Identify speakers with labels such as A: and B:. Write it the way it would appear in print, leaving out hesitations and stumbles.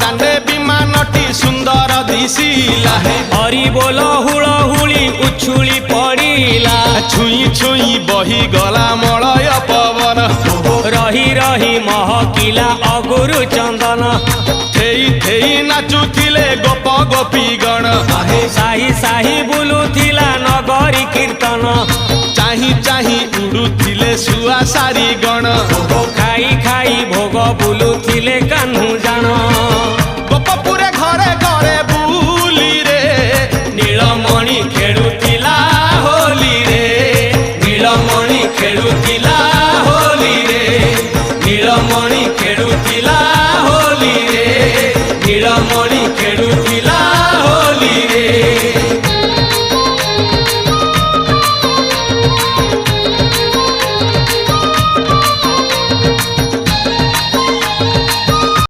A: दाने विमानटी सुंदर दिशिला
B: हरि बोल हुलहुली उछुली पड़िला
A: छुई छुई बही गला मलय पवन
B: रही रही महकिला अगुरु चंदन
A: थेई थेई नाचुथिले गोप गोपीगण
B: साही साही बुलुथिला नगरी कीर्तन
A: चाही चाही उड़ुथिले सुआ सारी गण
B: खाई खाई भोग बुलुथिले कान्हू जान
A: गोपपुरे घरे घरे बुली रे
B: नीलमणि खेलुथिला होली रे नीलमणि खेलुथिला होली रे नीलमणि खेलुथिला होली रे नीलमणि खेलु